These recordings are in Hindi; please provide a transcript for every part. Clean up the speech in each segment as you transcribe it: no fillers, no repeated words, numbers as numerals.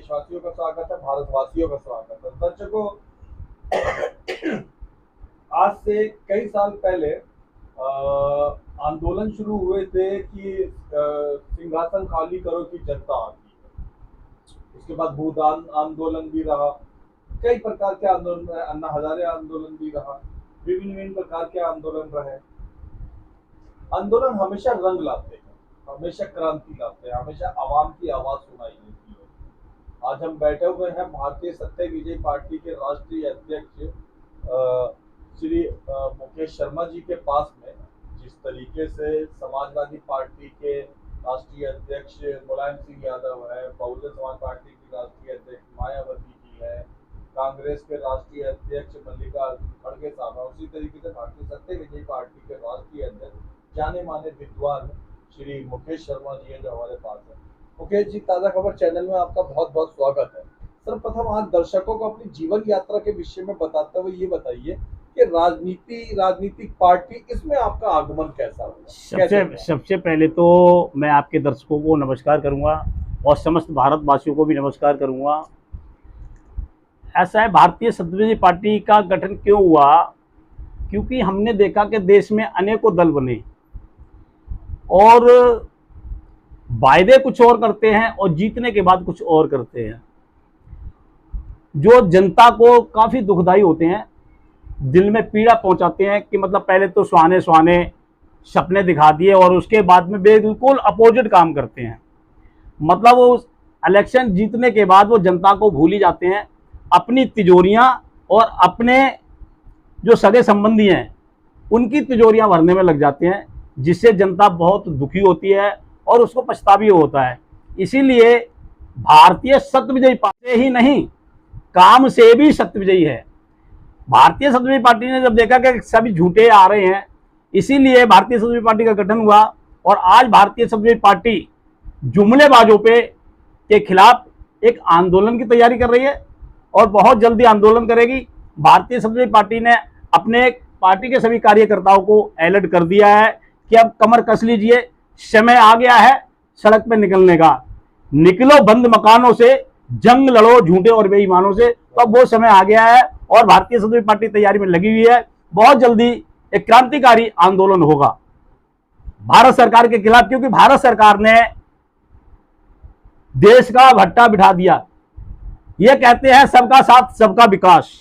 देशवासियों का स्वागत है, भारतवासियों का स्वागत है। दर्शकों, आज से कई साल पहले आंदोलन शुरू हुए थे कि सिंहासन खाली करो कि जनता आती है। उसके बाद भूदान आंदोलन भी रहा, कई प्रकार के आंदोलन रहे, अन्ना हजारे आंदोलन भी रहा, विभिन्न विभिन्न प्रकार के आंदोलन रहे। आंदोलन हमेशा रंग लाते हैं, हमेशा क्रांति लाते हैं, हमेशा आवाम की आवाज सुनाई देती है। आज हम बैठे हुए हैं भारतीय सत्य विजय पार्टी के राष्ट्रीय अध्यक्ष श्री मुकेश शर्मा जी के पास में। जिस तरीके से समाजवादी पार्टी के राष्ट्रीय अध्यक्ष मुलायम सिंह यादव है, बहुजन समाज पार्टी की राष्ट्रीय अध्यक्ष मायावती जी है, कांग्रेस के राष्ट्रीय अध्यक्ष मल्लिकार्जुन खड़गे साहब है, उसी तरीके से भारतीय सत्य विजय पार्टी के राष्ट्रीय अध्यक्ष जाने माने विद्वान श्री मुकेश शर्मा जी हैं जो हमारे पास है। मुकेश जी, ताजा खबर चैनल में आपका बहुत बहुत स्वागत है। सर्वप्रथम आज दर्शकों को अपनी जीवन यात्रा के विषय में बताते हुए ये बताइए कि राजनीतिक पार्टी, इसमें आपका आगमन कैसा हुआ? सबसे पहले तो मैं आपके दर्शकों को नमस्कार करूंगा और समस्त भारतवासियों को भी नमस्कार करूंगा। ऐसा है, भारतीय सत्य विजय पार्टी का गठन क्यों हुआ? क्योंकि हमने देखा कि देश में अनेकों दल बने और वायदे कुछ और करते हैं और जीतने के बाद कुछ और करते हैं, जो जनता को काफ़ी दुखदाई होते हैं, दिल में पीड़ा पहुंचाते हैं। कि मतलब पहले तो सुहाने सुहाने सपने दिखा दिए और उसके बाद में बिल्कुल अपोजिट काम करते हैं। मतलब वो इलेक्शन जीतने के बाद वो जनता को भूल ही जाते हैं, अपनी तिजोरियां और अपने जो सगे संबंधी हैं उनकी तिजोरियां भरने में लग जाते हैं, जिससे जनता बहुत दुखी होती है और उसको पछतावा होता है। इसीलिए भारतीय सत्य विजयी पार्टी ही नहीं, काम से भी सत्य विजयी है। भारतीय सत्य विजयी पार्टी ने जब देखा कि सभी झूठे आ रहे हैं, इसीलिए भारतीय सत्य विजयी पार्टी का गठन हुआ। और आज भारतीय सत्य विजयी पार्टी जुमलेबाजों के खिलाफ एक आंदोलन की तैयारी कर रही है और बहुत जल्दी आंदोलन करेगी। भारतीय सत्य विजयी पार्टी ने अपने पार्टी के सभी कार्यकर्ताओं को अलर्ट कर दिया है कि अब कमर कस लीजिए, समय आ गया है सड़क पे निकलने का। निकलो बंद मकानों से, जंग लड़ो झूठे और बेईमानों से। तो अब वो समय आ गया है और भारतीय सत्य विजयी पार्टी तैयारी में लगी हुई है। बहुत जल्दी एक क्रांतिकारी आंदोलन होगा भारत सरकार के खिलाफ, क्योंकि भारत सरकार ने देश का भट्टा बिठा दिया। ये कहते हैं सबका साथ सबका विकास।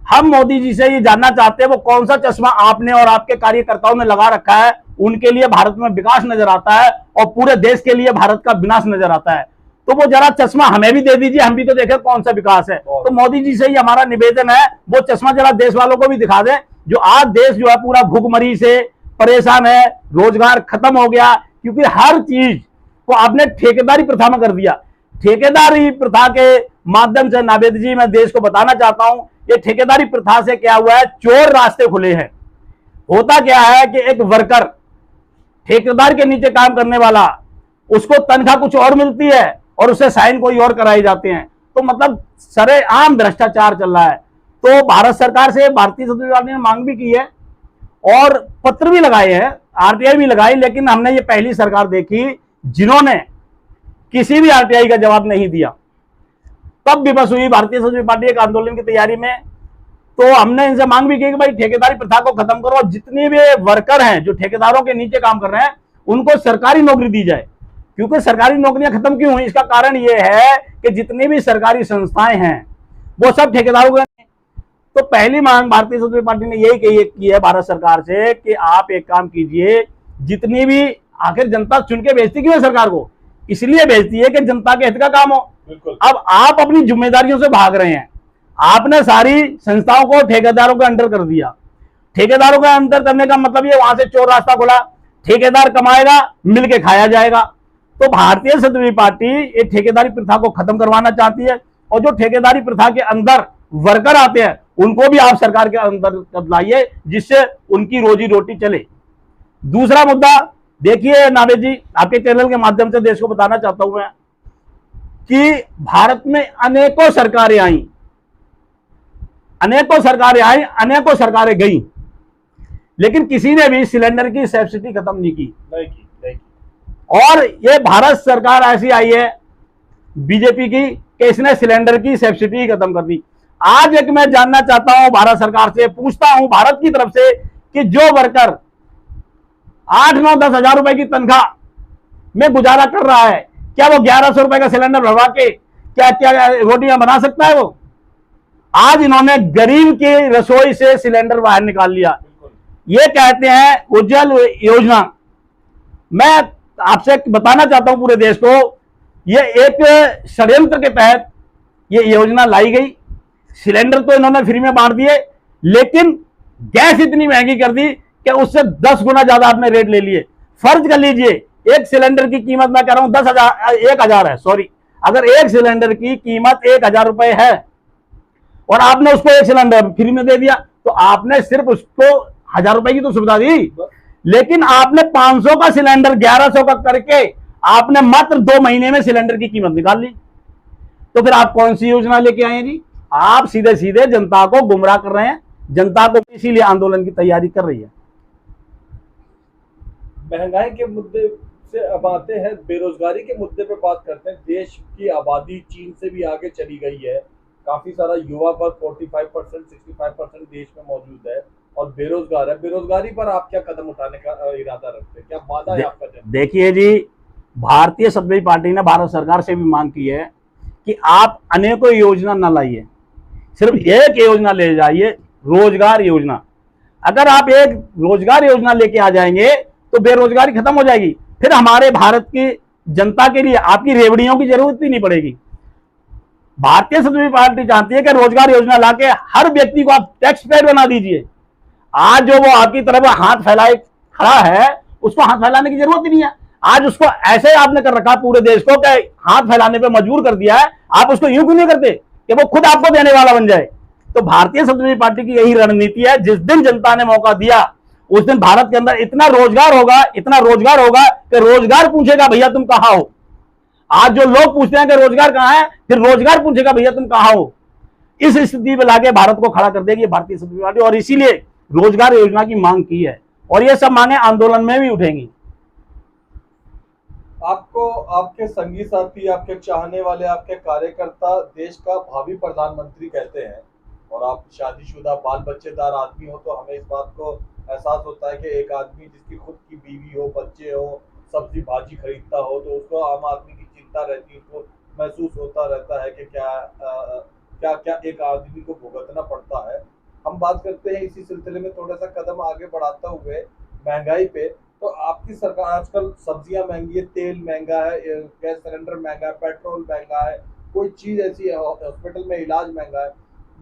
हम मोदी जी से ये जानना चाहते हैं वो कौन सा चश्मा आपने और आपके कार्यकर्ताओं ने लगा रखा है। उनके लिए भारत में विकास नजर आता है और पूरे देश के लिए भारत का विनाश नजर आता है। तो वो जरा चश्मा हमें भी दे दीजिए, हम भी तो देखें कौन सा विकास है। तो मोदी जी से ही हमारा निवेदन है, वो चश्मा जरा देश वालों को भी दिखा दें। जो आज देश जो है पूरा भुखमरी से परेशान है, रोजगार खत्म हो गया, क्योंकि हर चीज को आपने ठेकेदारी प्रथा में कर दिया। ठेकेदारी प्रथा के माध्यम से नावेद जी मैं देश को बताना चाहता हूं, ये ठेकेदारी प्रथा से क्या हुआ है, चोर रास्ते खुले हैं। होता क्या है कि एक वर्कर, ठेकेदार के नीचे काम करने वाला, उसको तनख्वाह कुछ और मिलती है और उससे साइन कोई और कराए जाते हैं। तो मतलब सरेआम भ्रष्टाचार चल रहा है। तो भारत सरकार से भारतीय सत्य विजयी पार्टी ने मांग भी की है और पत्र भी लगाए हैं, आरटीआई भी लगाई, लेकिन हमने ये पहली सरकार देखी जिन्होंने किसी भी आरटीआई का जवाब नहीं दिया। तब विवश हुई भारतीय सत्य विजयी पार्टी एक आंदोलन की तैयारी में। तो हमने इनसे मांग भी की कि भाई ठेकेदारी प्रथा को खत्म करो और जितने भी वर्कर हैं जो ठेकेदारों के नीचे काम कर रहे हैं उनको सरकारी नौकरी दी जाए। क्योंकि सरकारी नौकरियां खत्म क्यों हुई, इसका कारण यह है कि जितनी भी सरकारी संस्थाएं हैं वो सब ठेकेदारों के। तो पहली मांग भारतीय सत्य विजयी पार्टी ने यही की है भारत सरकार से कि आप एक काम कीजिए, जितनी भी, आखिर जनता चुन के भेजती क्यों है सरकार को, इसलिए भेजती है कि जनता के हित का काम हो। अब आप अपनी जिम्मेदारियों से भाग रहे हैं, आपने सारी संस्थाओं को ठेकेदारों के अंडर कर दिया। ठेकेदारों के अंडर करने का मतलब ये वहां से चोर रास्ता खुला, ठेकेदार कमाएगा, मिलके खाया जाएगा। तो भारतीय सत्य विजयी पार्टी ये ठेकेदारी प्रथा को खत्म करवाना चाहती है और जो ठेकेदारी प्रथा के अंदर वर्कर आते हैं उनको भी आप सरकार के अंदर लाइए, जिससे उनकी रोजी रोटी चले। दूसरा मुद्दा देखिए नावेद जी, आपके चैनल के माध्यम से देश को बताना चाहता हूं मैं कि भारत में अनेकों सरकारें आई, अनेकों सरकारें गई, लेकिन किसी ने भी सिलेंडर की सब्सिडी खत्म नहीं की। और ये भारत सरकार ऐसी आई है बीजेपी की कि इसने सिलेंडर की सब्सिडी खत्म कर दी। आज एक मैं जानना चाहता हूं भारत सरकार से, पूछता हूं भारत की तरफ से कि जो वर्कर 8-9-10 हजार रुपए की तनख्वाह में गुजारा कर रहा है, क्या वो 1100 रुपए का सिलेंडर भरवा के क्या क्या रोटियां बना सकता है? वो आज इन्होंने गरीब की रसोई से सिलेंडर बाहर निकाल लिया। ये कहते हैं उज्जवल योजना। मैं आपसे बताना चाहता हूं पूरे देश को, ये एक षड्यंत्र के तहत ये योजना लाई गई। सिलेंडर तो इन्होंने फ्री में बांट दिए, लेकिन गैस इतनी महंगी कर दी कि उससे 10 गुना ज्यादा आपने रेट ले लिए। फर्ज कर लीजिए एक सिलेंडर की कीमत मैं कह रहा हूं 1,000 है, सॉरी, अगर एक सिलेंडर की कीमत 1,000 रुपए है और आपने उसको एक सिलेंडर फ्री में दे दिया, तो आपने सिर्फ उसको 1,000 रुपए की तो सुविधा दी, लेकिन आपने 500 का सिलेंडर 1100 का करके आपने मात्र 2 महीने में सिलेंडर की कीमत निकाल ली। तो फिर आप कौन सी योजना लेके आए जी? आप सीधे सीधे जनता को गुमराह कर रहे हैं। जनता को इसीलिए आंदोलन की तैयारी कर रही है। महंगाई के मुद्दे से अब आते हैं बेरोजगारी के मुद्दे पे बात करते हैं। देश की आबादी चीन से भी आगे चली गई है, काफी सारा युवा वर्ग 45% 65% देश में मौजूद है और बेरोजगार है। बेरोजगारी पर आप क्या कदम उठाने का इरादा रखते हैं? क्या वादा है आपका? देखिए जी, भारतीय समाजवादी पार्टी ने भारत सरकार से भी मांग की है कि आप अनेकों योजना न लाइए, सिर्फ एक योजना ले जाइए, रोजगार योजना। अगर आप एक रोजगार योजना लेके आ जाएंगे तो बेरोजगारी खत्म हो जाएगी। फिर हमारे भारत की जनता के लिए आपकी रेवड़ियों की जरूरत ही नहीं पड़ेगी। भारतीय समाजवादी पार्टी चाहती है कि रोजगार योजना लाके हर व्यक्ति को आप टैक्स पेड बना दीजिए। आज जो वो आपकी तरफ हाथ फैलाए खड़ा है, उसको हाथ फैलाने की जरूरत ही नहीं है। आज उसको ऐसे आपने कर रखा पूरे देश को कि हाथ फैलाने पे मजबूर कर दिया है। आप उसको यूं क्यों नहीं करते कि वो खुद आपको देने वाला बन जाए? तो भारतीय समाजवादी पार्टी की यही रणनीति है। जिस दिन जनता ने मौका दिया उस दिन भारत के अंदर इतना रोजगार होगा, इतना रोजगार होगा कि रोजगार पूछेगा भैया तुम कहां हो। आज जो लोग पूछते हैं कि रोजगार कहां है, फिर रोजगार पूछेगा भैया तुम कहां हो। इस स्थिति में लाके भारत को खड़ा कर देगी भारतीय समाजवादी पार्टी, और इसीलिए रोजगार योजना की मांग की है और ये सब मांगे आंदोलन में भी उठेंगी। आपको आपके संगी साथी, आपके चाहने वाले, आपके कार्यकर्ता देश का भावी प्रधानमंत्री कहते हैं, और आप शादीशुदा बाल बच्चेदार आदमी हो तो हमें इस बात को एहसास होता है कि एक आदमी जिसकी खुद की बीवी हो, बच्चे हो, सब्जी भाजी खरीदता हो, तो उसको आम आदमी की चिंता रहती है, उसको महसूस होता रहता है कि क्या क्या एक आदमी को भुगतना पड़ता है। हम बात करते हैं इसी सिलसिले में थोड़ा सा कदम आगे बढ़ाते हुए महंगाई पे। तो आपकी सरकार, आजकल सब्जियां महंगी है, तेल महंगा है, गैस सिलेंडर महंगा है, पेट्रोल महंगा है, कोई चीज ऐसी है, हॉस्पिटल में इलाज महंगा है।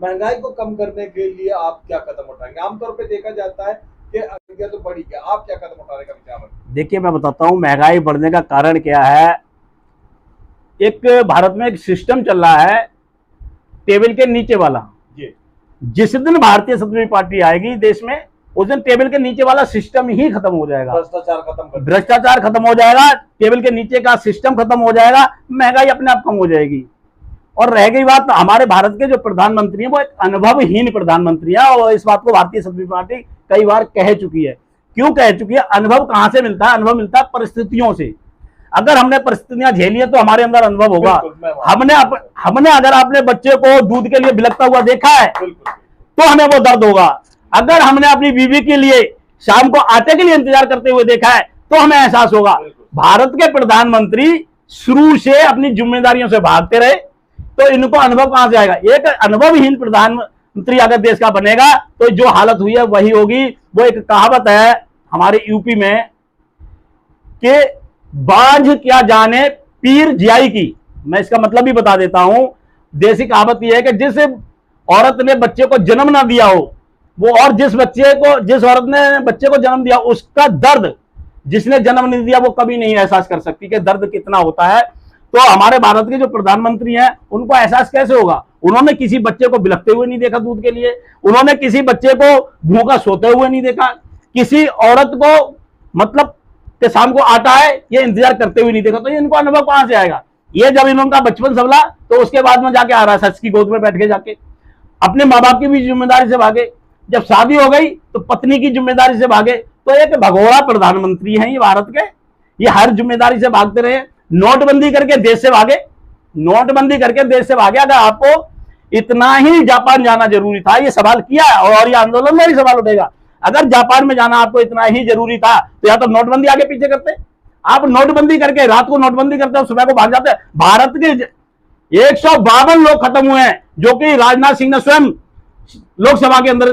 महंगाई को कम करने के लिए आप क्या कदम उठाएंगे? आमतौर पे देखा जाता है कि महंगाई तो बढ़ी है, आप क्या कदम उठाने का विचार रखते हैं? देखिए, मैं बताता हूं महंगाई बढ़ने का कारण क्या है। एक भारत में एक सिस्टम चल रहा है टेबल के नीचे वाला। जिस दिन भारतीय समाजवादी पार्टी आएगी देश में, उस दिन टेबल के नीचे वाला सिस्टम ही खत्म हो जाएगा। भ्रष्टाचार खत्म हो जाएगा, टेबल के नीचे का सिस्टम खत्म हो जाएगा, महंगाई अपने आप कम हो जाएगी। और रह गई बात, हमारे भारत के जो प्रधानमंत्री हैं वो एक अनुभवहीन प्रधानमंत्री है, और इस बात को भारतीय समाजवादी पार्टी कई बार कह चुकी है। क्यों कह चुकी है? अनुभव कहां से मिलता है? अनुभव मिलता है परिस्थितियों से। अगर हमने परिस्थितियां झेली है तो हमारे अंदर अनुभव होगा। हमने अगर अपने बच्चे को दूध के लिए बिलखता हुआ देखा है तो हमें वो दर्द होगा। अगर हमने अपनी बीवी के लिए शाम को आटे के लिए इंतजार करते हुए देखा है तो हमें एहसास होगा। भारत के प्रधानमंत्री शुरू से अपनी जिम्मेदारियों से भागते रहे, तो इनको अनुभव कहां से आएगा? एक अनुभवहीन प्रधानमंत्री अगर देश का बनेगा तो जो हालत हुई है वही होगी। वो एक कहावत है हमारे यूपी में कि बांझ क्या जाने पीर जियाई की। मैं इसका मतलब भी बता देता हूं। देसी कहावत यह है कि जिस औरत ने बच्चे को जन्म ना दिया हो वो, और जिस औरत ने बच्चे को जन्म दिया उसका दर्द जिसने जन्म नहीं दिया वो कभी नहीं एहसास कर सकती कि दर्द कितना होता है। तो हमारे भारत के जो प्रधानमंत्री हैं उनको एहसास कैसे होगा? उन्होंने किसी बच्चे को बिलखते हुए नहीं देखा दूध के लिए, उन्होंने किसी बच्चे को भूखा सोते हुए नहीं देखा, किसी औरत को मतलब कि शाम को आटा है ये इंतजार करते हुए नहीं देखा। तो ये इनको अनुभव कहां से आएगा? ये जब इनका बचपन संभला तो उसके बाद में जाके आ रहा है सच की गोद में बैठ के, जाके अपने माँ बाप की भी जिम्मेदारी से भागे। जब शादी हो गई तो पत्नी की जिम्मेदारी से भागे। तो एक भगोड़ा प्रधानमंत्री हैं ये भारत के, ये हर जिम्मेदारी से भागते रहे। नोटबंदी करके देश से भागे, नोटबंदी करके देश से भागे। अगर आपको इतना ही जापान जाना जरूरी था, ये सवाल किया और ये आंदोलन में भी सवाल उठेगा, अगर जापान में जाना आपको इतना ही जरूरी था तो या तो नोटबंदी आगे पीछे करते। आप नोटबंदी करके रात को नोटबंदी करते हो, सुबह को भाग जाते हैं। भारत के 152 लोग खत्म हुए हैं, जो कि राजनाथ सिंह ने स्वयं लोकसभा के अंदर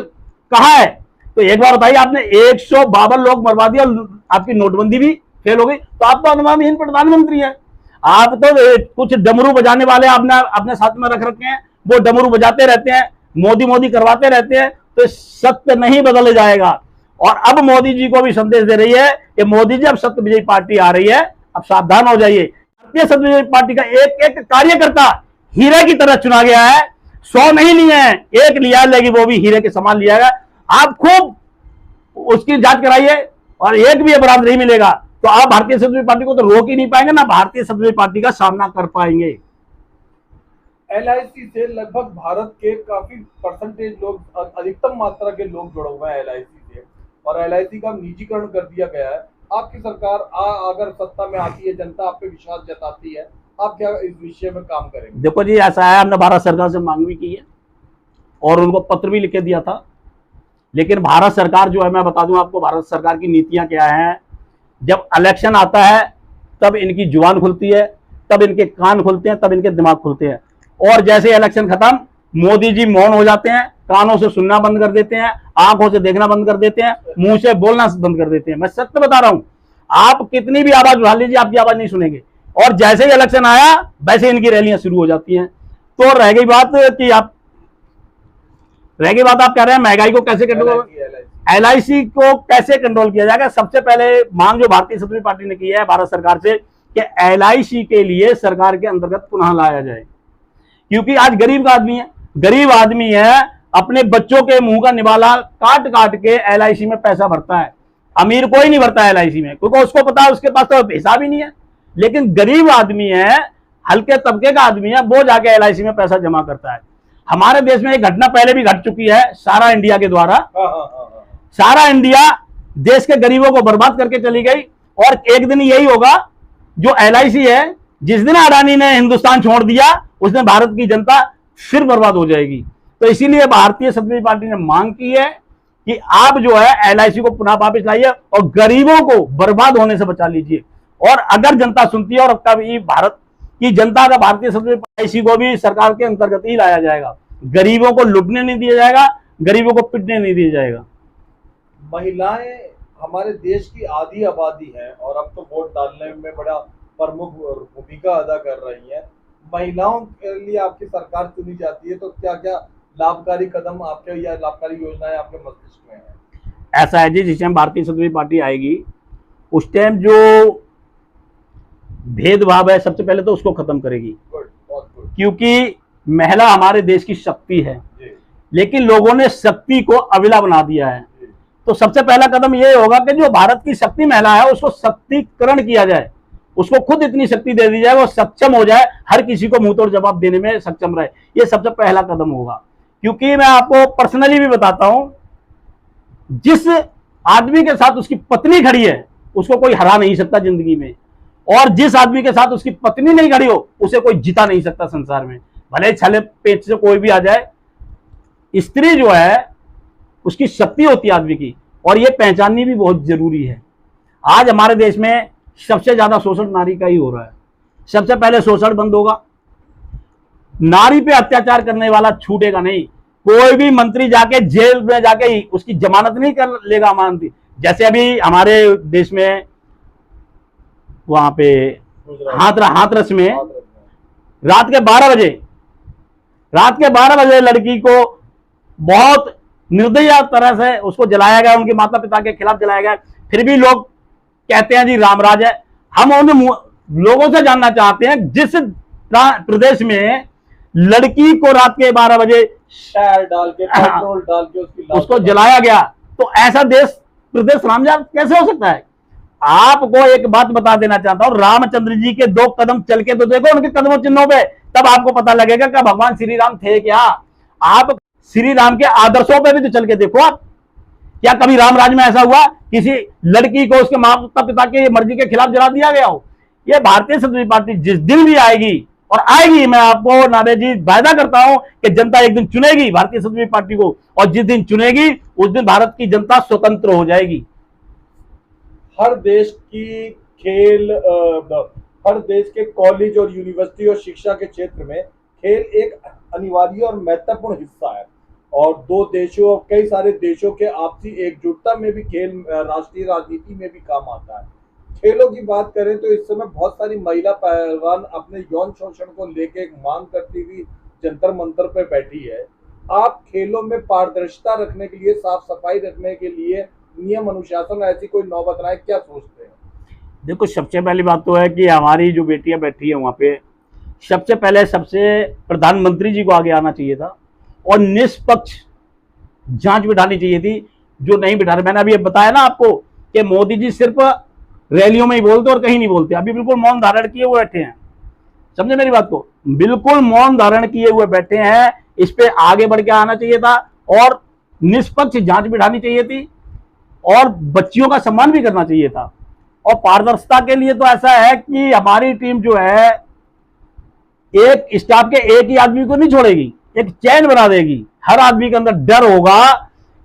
कहा है। तो एक बार बताइए, आपने 152 लोग मरवा दिया, आपकी नोटबंदी भी फेल हो गई, तो आप तो अनुमानहीन प्रधानमंत्री है। आप तो कुछ डमरू बजाने वाले आपने अपने साथ में रख रखे हैं, वो डमरू बजाते रहते हैं, मोदी मोदी करवाते रहते हैं, तो सत्य नहीं बदल जाएगा। और अब मोदी जी को भी संदेश दे रही है कि मोदी जी, अब सत्य विजयी पार्टी आ रही है, अब सावधान हो जाइए। भारतीय सत्य विजयी पार्टी का एक एक कार्यकर्ता हीरे की तरह चुना गया है। 100 नहीं लिए हैं, एक लिया, लेकिन वो भी हीरे के समान लिया गया। आप खूब उसकी जांच कराइए और एक भी अपराध नहीं मिलेगा, तो आप भारतीय सत्य विजयी पार्टी को तो रोक ही नहीं पाएंगे, ना भारतीय सत्य विजयी पार्टी का सामना कर पाएंगे। LIC से लगभग भारत के काफी परसेंटेज लोग, अधिकतम मात्रा के लोग जुड़े हुए हैं LIC से, और LIC का निजीकरण कर दिया गया है। आपकी सरकार अगर सत्ता में आती है, जनता आप पे विश्वास जताती है, आप क्या इस विषय में काम करेंगे? देखो जी, ऐसा है, हमने भारत सरकार से मांग भी की है और उनको पत्र भी लिख के दिया था, लेकिन भारत सरकार जो है, मैं बता दूं आपको भारत सरकार की नीतियां क्या हैं। जब इलेक्शन आता है तब इनकी जुबान खुलती है, तब इनके कान खुलते हैं, तब इनके दिमाग खुलते हैं, और जैसे इलेक्शन खत्म मोदी जी मौन हो जाते हैं, कानों से सुनना बंद कर देते हैं, आंखों से देखना बंद कर देते हैं, मुंह से बोलना बंद कर देते हैं। मैं सत्य बता रहा हूं, आप कितनी भी आवाज उठा लीजिए, आपकी आवाज नहीं सुनेंगे। और जैसे ही इलेक्शन आया वैसे इनकी रैलियां शुरू हो जाती हैं। तो रह गई बात आप कह रहे हैं महंगाई को कैसे कंट्रोल, LIC को कैसे कंट्रोल किया जाएगा। सबसे पहले मांग जो भारतीय सत्ता पार्टी ने की है भारत सरकार से कि LIC के लिए सरकार के अंतर्गत पुनः लाया जाए, क्योंकि आज गरीब आदमी है, अपने बच्चों के मुंह का निवाला काट काट के LIC में पैसा भरता है। अमीर कोई नहीं भरता है LIC में, क्योंकि उसको पता है उसके पास तो हिसाब ही नहीं है। लेकिन गरीब आदमी है, हल्के तबके का आदमी है, वो जाके LIC में पैसा जमा करता है। हमारे देश में एक घटना पहले भी घट चुकी है, सारा इंडिया के द्वारा। सारा इंडिया देश के गरीबों को बर्बाद करके चली गई, और एक दिन यही होगा, जो LIC है, जिस दिन अडानी ने हिंदुस्तान छोड़ दिया उस दिन भारत की जनता फिर बर्बाद हो जाएगी। तो इसीलिए भारतीय सत्ता पार्टी ने मांग की है कि आप जो है LIC को पुनः वापस लाइए और गरीबों को बर्बाद होने से बचा लीजिए। और अगर जनता सुनती है, और कभी भारत की जनता का भारतीय सत्ता LIC को भी सरकार के अंतर्गत ही लाया जाएगा, गरीबों को लुटने नहीं दिया जाएगा, गरीबों को पिटने नहीं दिया जाएगा। महिलाएं हमारे देश की आधी आबादी है, और अब तो वोट डालने में बड़ा प्रमुख भूमिका अदा कर रही है। महिलाओं के लिए आपकी सरकार चुनी जाती है, तो क्या क्या लाभकारी कदम आपके या लाभकारी योजनाएं आपके मस्तिष्क में है? ऐसा है जी, जिस टाइम भारतीय सत्ता पार्टी आएगी उस टाइम जो भेदभाव है सबसे पहले तो उसको खत्म करेगी। बहुत गुड। क्योंकि महिला हमारे देश की शक्ति है, लेकिन लोगों ने शक्ति को अविला बना दिया है। तो सबसे पहला कदम ये होगा कि जो भारत की शक्ति महिला है उसको शक्तिकरण किया जाए, उसको खुद इतनी शक्ति दे दी जाए, वो सक्षम हो जाए, हर किसी को मुंह तोड़ जवाब देने में सक्षम रहे। ये सबसे पहला कदम होगा। क्योंकि मैं आपको पर्सनली भी बताता हूं, जिस आदमी के साथ उसकी पत्नी खड़ी है उसको कोई हरा नहीं सकता जिंदगी में, और जिस आदमी के साथ उसकी पत्नी नहीं खड़ी हो उसे कोई जिता नहीं सकता संसार में, भले छले पेट से कोई भी आ जाए। स्त्री जो है उसकी शक्ति होती है आदमी की, और ये पहचाननी भी बहुत जरूरी है। आज हमारे देश में सबसे ज्यादा शोषण नारी का ही हो रहा है। सबसे पहले शोषण बंद होगा, नारी पे अत्याचार करने वाला छूटेगा नहीं। कोई भी मंत्री जाके जेल में जाके उसकी जमानत नहीं कर लेगा अमानती। जैसे अभी हमारे देश में वहां पे हाथरस में रात के 12 बजे लड़की को बहुत निर्दयी तरह से उसको जलाया गया, उनके माता पिता के खिलाफ जलाया गया। फिर भी लोग कहते हैं जी रामराज है। हम उन लोगों से जानना चाहते हैं जिस प्रदेश में लड़की को रात के 12 बजे टायर डाल के, पेट्रोल डाल के उसको जलाया गया, तो ऐसा देश प्रदेश रामराज कैसे हो सकता है? आपको एक बात बता देना चाहता हूं, रामचंद्र जी के 2 कदम चल के तो देखो उनके कदमों चिन्हों पे, तब आपको पता लगेगा कि भगवान श्री राम थे क्या। आप श्री राम के आदर्शों पे भी तो चल के देखो। आप क्या कभी रामराज में ऐसा हुआ किसी लड़की को उसके माता पिता की मर्जी के खिलाफ जला दिया गया हो? ये भारतीय सत्ता पार्टी जिस दिन भी आएगी और आएगी। मैं आपको नाबे जी वायदा करता हूं कि जनता एक दिन चुनेगी भारतीय समाजवादी पार्टी को, और जिस दिन चुनेगी उस दिन भारत की जनता स्वतंत्र हो जाएगी। हर देश की हर देश के कॉलेज और यूनिवर्सिटी और शिक्षा के क्षेत्र में खेल एक अनिवार्य और महत्वपूर्ण हिस्सा है, और दो देशों और कई सारे देशों के आपसी एकजुटता में भी खेल राष्ट्रीय राजनीति में भी काम आता है। खेलों की बात करें तो इस समय बहुत सारी महिला पहलवान अपने यौन शोषण को लेकर एक मांग करती हुई जंतर मंतर पर बैठी है। आप खेलों में पारदर्शिता रखने के लिए, साफ सफाई रखने के लिए नियम अनुशासन ऐसी कोई नौबत आए, क्या सोचते हैं? देखो, सबसे पहली बात तो है कि हमारी जो बेटियां बैठी है वहां पे, सबसे पहले प्रधानमंत्री जी को आगे आना चाहिए था और निष्पक्ष जांच बिठानी चाहिए थी, जो नहीं बिठा रहे। मैंने अभी बताया ना आपको कि मोदी जी सिर्फ रैलियों में ही बोलते और कहीं नहीं बोलते। अभी बिल्कुल मौन धारण किए हुए बैठे हैं, समझे मेरी बात को, बिल्कुल मौन धारण किए हुए बैठे हैं। इस पे आगे बढ़ के आना चाहिए था और निष्पक्ष जांच बिठानी चाहिए थी और बच्चियों का सम्मान भी करना चाहिए था। और पारदर्शिता के लिए तो ऐसा है कि हमारी टीम जो है एक स्टाफ के एक ही आदमी को नहीं छोड़ेगी, एक चैन बना देगी। हर आदमी के अंदर डर होगा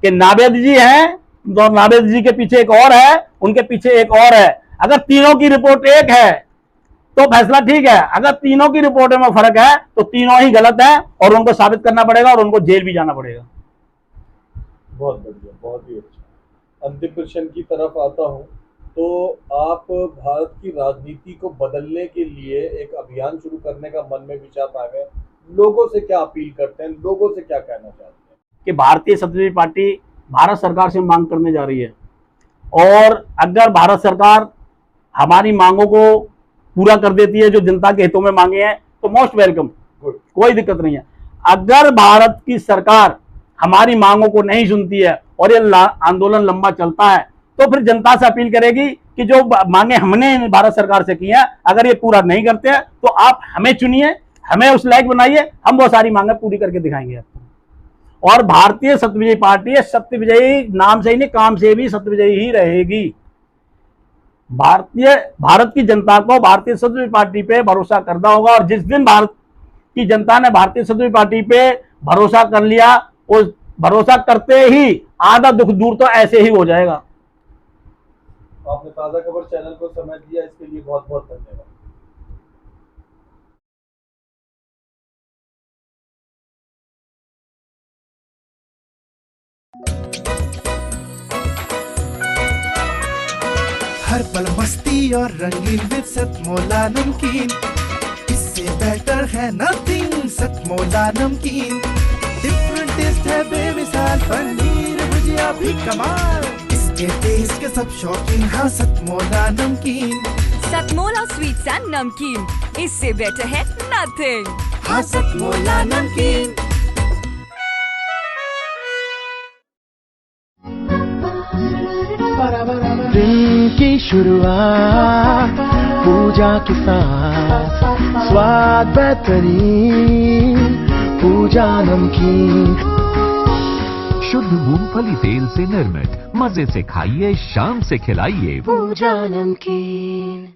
कि नावेद जी हैं तो नावेद जी के पीछे एक और है, उनके पीछे एक और है। अगर तीनों की रिपोर्ट एक है तो फैसला ठीक है, अगर तीनों की रिपोर्ट में फर्क है तो तीनों ही गलत है और उनको साबित करना पड़ेगा और उनको जेल भी जाना पड़ेगा। बहुत बढ़िया, बहुत ही अच्छा। अंतिम प्रश्न की तरफ आता हूं, तो आप भारत की राजनीति को बदलने के लिए एक अभियान शुरू करने का मन में विचार पाए हैं, लोगों से क्या अपील करते हैं, लोगों से क्या कहना चाहते हैं? कि भारतीय समाजवादी पार्टी भारत सरकार से मांग करने जा रही है, और अगर भारत सरकार हमारी मांगों को पूरा कर देती है, जो जनता के हितों में मांगे हैं, तो मोस्ट वेलकम, कोई दिक्कत नहीं है। अगर भारत की सरकार हमारी मांगों को नहीं सुनती है और ये आंदोलन लंबा चलता है, तो फिर जनता से अपील करेगी कि जो मांगे हमने भारत सरकार से की हैं, अगर ये पूरा नहीं करते हैं तो आप हमें चुनिए, हमें उस लायक बनाइए, हम वो सारी मांगे पूरी करके दिखाएंगे आपको। और भारतीय सत्यविजयी पार्टी है, सत्यविजयी नाम से ही नहीं, काम से भी सत्यविजयी ही रहेगी। भारत की जनता को भारतीय सत्यविजयी पार्टी पे भरोसा करना होगा, और जिस दिन भारत की जनता ने भारतीय सत्यविजयी पार्टी पे भरोसा कर लिया, उस भरोसा करते ही आधा दुख दूर तो ऐसे ही हो जाएगा। आपने ताजा खबर चैनल को समय दिया, इसके लिए बहुत बहुत धन्यवाद। हर पल मस्ती और रंगीन विद सतमोला नमकीन, इससे बेटर है नथिंग। सतमोला नमकीन डिफरेंट टेस्ट है बेमिसाल, पनीर भुजिया भी कमाल, इसके टेस्ट के सब शौकीन। हाँ सतमोला नमकीन, सतमोला स्वीट्स एंड नमकीन, इससे बेटर है नथिंग। हाँ सतमोला नमकीन। दिन की शुरुआत पूजा के साथ, स्वाद बेहतरीन पूजा नमकीन। शुद्ध मूंगफली तेल से निर्मित, मजे से खाइए, शाम से खिलाइए पूजा नमकीन।